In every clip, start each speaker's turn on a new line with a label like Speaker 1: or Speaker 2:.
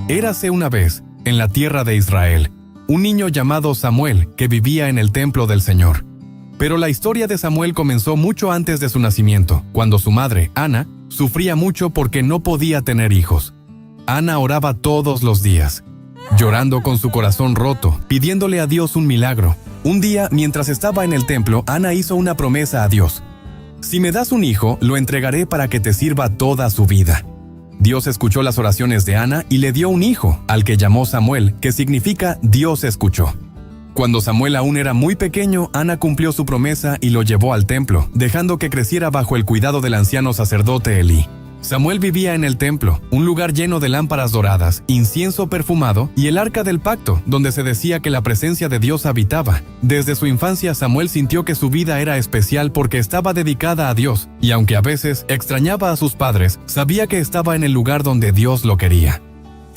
Speaker 1: Érase una vez, en la tierra de Israel, un niño llamado Samuel que vivía en el templo del Señor. Pero la historia de Samuel comenzó mucho antes de su nacimiento, cuando su madre, Ana, sufría mucho porque no podía tener hijos. Ana oraba todos los días, llorando con su corazón roto, pidiéndole a Dios un milagro. Un día, mientras estaba en el templo, Ana hizo una promesa a Dios. «Si me das un hijo, lo entregaré para que te sirva toda su vida». Dios escuchó las oraciones de Ana y le dio un hijo, al que llamó Samuel, que significa Dios escuchó. Cuando Samuel aún era muy pequeño, Ana cumplió su promesa y lo llevó al templo, dejando que creciera bajo el cuidado del anciano sacerdote Elí. Samuel vivía en el templo, un lugar lleno de lámparas doradas, incienso perfumado y el arca del pacto, donde se decía que la presencia de Dios habitaba. Desde su infancia, Samuel sintió que su vida era especial porque estaba dedicada a Dios, y aunque a veces extrañaba a sus padres, sabía que estaba en el lugar donde Dios lo quería.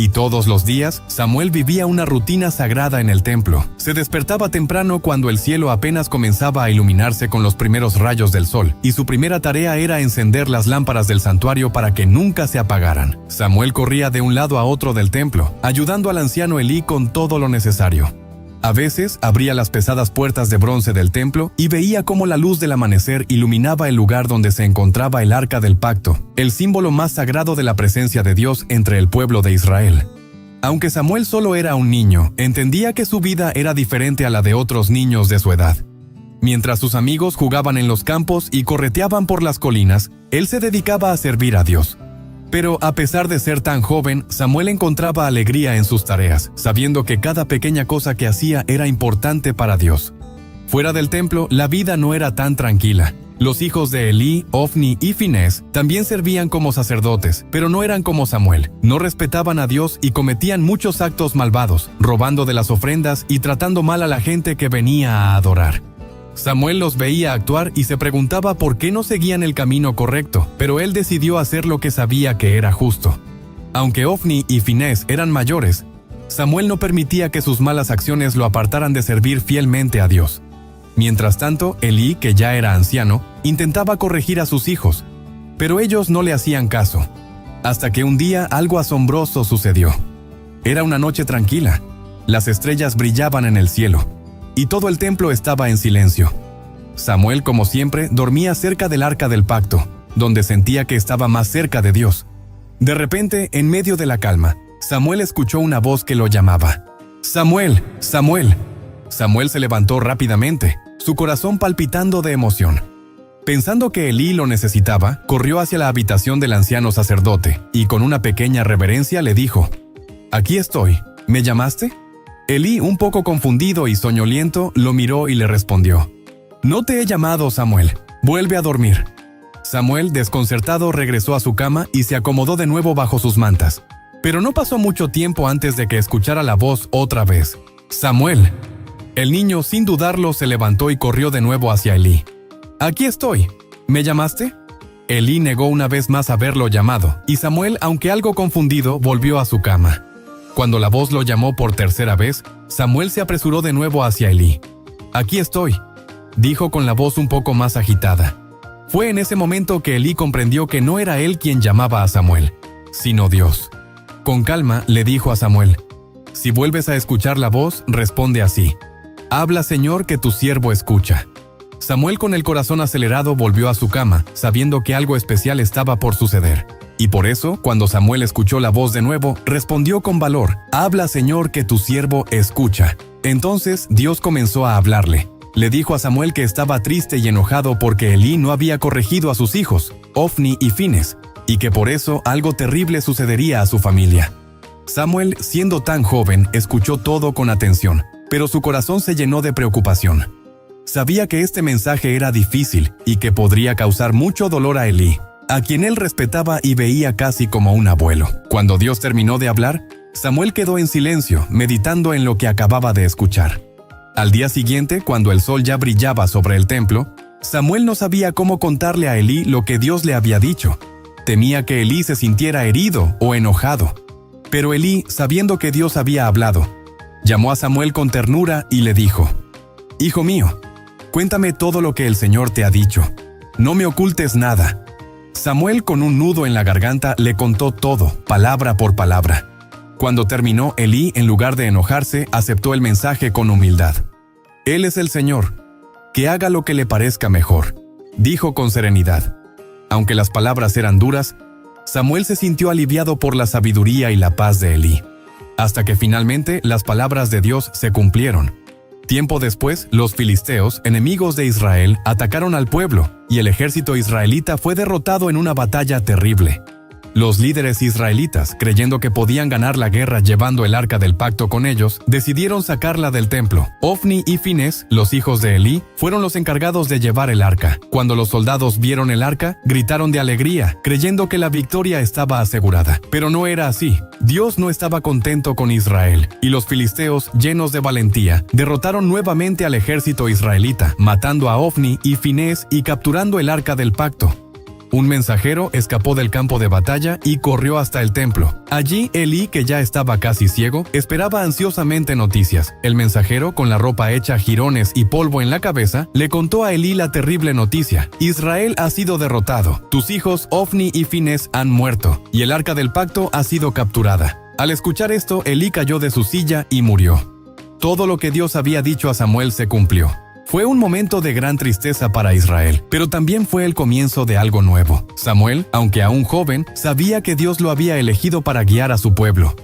Speaker 1: Y todos los días, Samuel vivía una rutina sagrada en el templo. Se despertaba temprano cuando el cielo apenas comenzaba a iluminarse con los primeros rayos del sol, y su primera tarea era encender las lámparas del santuario para que nunca se apagaran. Samuel corría de un lado a otro del templo, ayudando al anciano Elí con todo lo necesario. A veces abría las pesadas puertas de bronce del templo y veía cómo la luz del amanecer iluminaba el lugar donde se encontraba el arca del pacto, el símbolo más sagrado de la presencia de Dios entre el pueblo de Israel. Aunque Samuel solo era un niño, entendía que su vida era diferente a la de otros niños de su edad. Mientras sus amigos jugaban en los campos y correteaban por las colinas, él se dedicaba a servir a Dios. Pero a pesar de ser tan joven, Samuel encontraba alegría en sus tareas, sabiendo que cada pequeña cosa que hacía era importante para Dios. Fuera del templo, la vida no era tan tranquila. Los hijos de Elí, Ofni y Finés también servían como sacerdotes, pero no eran como Samuel. No respetaban a Dios y cometían muchos actos malvados, robando de las ofrendas y tratando mal a la gente que venía a adorar. Samuel los veía actuar y se preguntaba por qué no seguían el camino correcto, pero él decidió hacer lo que sabía que era justo. Aunque Ofni y Finés eran mayores, Samuel no permitía que sus malas acciones lo apartaran de servir fielmente a Dios. Mientras tanto, Elí, que ya era anciano, intentaba corregir a sus hijos, pero ellos no le hacían caso. Hasta que un día algo asombroso sucedió. Era una noche tranquila. Las estrellas brillaban en el cielo y todo el templo estaba en silencio. Samuel, como siempre, dormía cerca del arca del pacto, donde sentía que estaba más cerca de Dios. De repente, en medio de la calma, Samuel escuchó una voz que lo llamaba. «¡Samuel! ¡Samuel!». Samuel se levantó rápidamente, su corazón palpitando de emoción. Pensando que Elí lo necesitaba, corrió hacia la habitación del anciano sacerdote y con una pequeña reverencia le dijo: «Aquí estoy. ¿Me llamaste?». Elí, un poco confundido y soñoliento, lo miró y le respondió: «No te he llamado, Samuel. Vuelve a dormir». Samuel, desconcertado, regresó a su cama y se acomodó de nuevo bajo sus mantas. Pero no pasó mucho tiempo antes de que escuchara la voz otra vez: «Samuel». El niño, sin dudarlo, se levantó y corrió de nuevo hacia Elí. «Aquí estoy. ¿Me llamaste?». Elí negó una vez más haberlo llamado, y Samuel, aunque algo confundido, volvió a su cama. Cuando la voz lo llamó por tercera vez, Samuel se apresuró de nuevo hacia Elí. «Aquí estoy», dijo con la voz un poco más agitada. Fue en ese momento que Elí comprendió que no era él quien llamaba a Samuel, sino Dios. Con calma le dijo a Samuel: «Si vuelves a escuchar la voz, responde así: Habla, Señor, que tu siervo escucha». Samuel, con el corazón acelerado, volvió a su cama, sabiendo que algo especial estaba por suceder. Y por eso, cuando Samuel escuchó la voz de nuevo, respondió con valor: «Habla, Señor, que tu siervo escucha». Entonces Dios comenzó a hablarle. Le dijo a Samuel que estaba triste y enojado porque Elí no había corregido a sus hijos, Ofni y Finés, y que por eso algo terrible sucedería a su familia. Samuel, siendo tan joven, escuchó todo con atención, pero su corazón se llenó de preocupación. Sabía que este mensaje era difícil y que podría causar mucho dolor a Elí, a quien él respetaba y veía casi como un abuelo. Cuando Dios terminó de hablar, Samuel quedó en silencio, meditando en lo que acababa de escuchar. Al día siguiente, cuando el sol ya brillaba sobre el templo, Samuel no sabía cómo contarle a Elí lo que Dios le había dicho. Temía que Elí se sintiera herido o enojado. Pero Elí, sabiendo que Dios había hablado, llamó a Samuel con ternura y le dijo: «Hijo mío, cuéntame todo lo que el Señor te ha dicho. No me ocultes nada». Samuel, con un nudo en la garganta, le contó todo, palabra por palabra. Cuando terminó, Elí, en lugar de enojarse, aceptó el mensaje con humildad. «Él es el Señor. Que haga lo que le parezca mejor», dijo con serenidad. Aunque las palabras eran duras, Samuel se sintió aliviado por la sabiduría y la paz de Elí. Hasta que finalmente las palabras de Dios se cumplieron. Tiempo después, los filisteos, enemigos de Israel, atacaron al pueblo, y el ejército israelita fue derrotado en una batalla terrible. Los líderes israelitas, creyendo que podían ganar la guerra llevando el arca del pacto con ellos, decidieron sacarla del templo. Ofni y Finés, los hijos de Elí, fueron los encargados de llevar el arca. Cuando los soldados vieron el arca, gritaron de alegría, creyendo que la victoria estaba asegurada. Pero no era así. Dios no estaba contento con Israel, y los filisteos, llenos de valentía, derrotaron nuevamente al ejército israelita, matando a Ofni y Finés y capturando el arca del pacto. Un mensajero escapó del campo de batalla y corrió hasta el templo. Allí, Elí, que ya estaba casi ciego, esperaba ansiosamente noticias. El mensajero, con la ropa hecha jirones y polvo en la cabeza, le contó a Elí la terrible noticia. «Israel ha sido derrotado, tus hijos Ofni y Finés han muerto, y el arca del pacto ha sido capturada». Al escuchar esto, Elí cayó de su silla y murió. Todo lo que Dios había dicho a Samuel se cumplió. Fue un momento de gran tristeza para Israel, pero también fue el comienzo de algo nuevo. Samuel, aunque aún joven, sabía que Dios lo había elegido para guiar a su pueblo.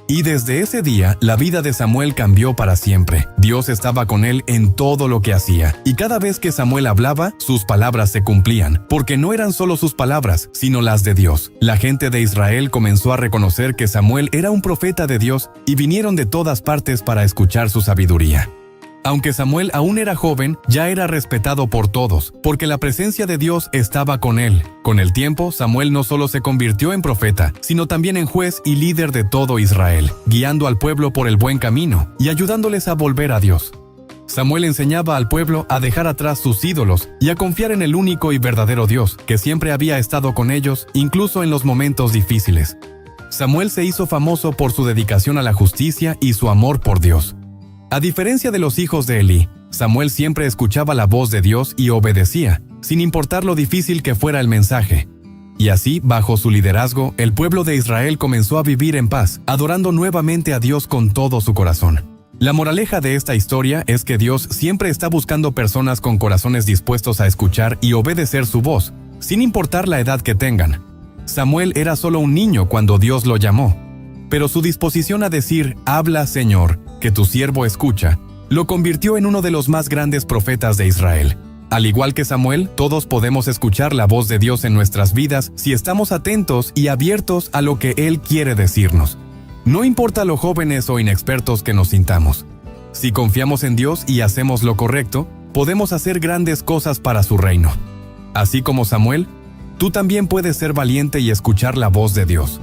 Speaker 1: Y desde ese día, la vida de Samuel cambió para siempre. Dios estaba con él en todo lo que hacía, y cada vez que Samuel hablaba, sus palabras se cumplían, porque no eran solo sus palabras, sino las de Dios. La gente de Israel comenzó a reconocer que Samuel era un profeta de Dios, y vinieron de todas partes para escuchar su sabiduría. Aunque Samuel aún era joven, ya era respetado por todos, porque la presencia de Dios estaba con él. Con el tiempo, Samuel no solo se convirtió en profeta, sino también en juez y líder de todo Israel, guiando al pueblo por el buen camino y ayudándoles a volver a Dios. Samuel enseñaba al pueblo a dejar atrás sus ídolos y a confiar en el único y verdadero Dios, que siempre había estado con ellos, incluso en los momentos difíciles. Samuel se hizo famoso por su dedicación a la justicia y su amor por Dios. A diferencia de los hijos de Elí, Samuel siempre escuchaba la voz de Dios y obedecía, sin importar lo difícil que fuera el mensaje. Y así, bajo su liderazgo, el pueblo de Israel comenzó a vivir en paz, adorando nuevamente a Dios con todo su corazón. La moraleja de esta historia es que Dios siempre está buscando personas con corazones dispuestos a escuchar y obedecer su voz, sin importar la edad que tengan. Samuel era solo un niño cuando Dios lo llamó, pero su disposición a decir, «Habla, Señor, que tu siervo escucha», lo convirtió en uno de los más grandes profetas de Israel. Al igual que Samuel, todos podemos escuchar la voz de Dios en nuestras vidas si estamos atentos y abiertos a lo que Él quiere decirnos. No importa lo jóvenes o inexpertos que nos sintamos. Si confiamos en Dios y hacemos lo correcto, podemos hacer grandes cosas para su reino. Así como Samuel, tú también puedes ser valiente y escuchar la voz de Dios.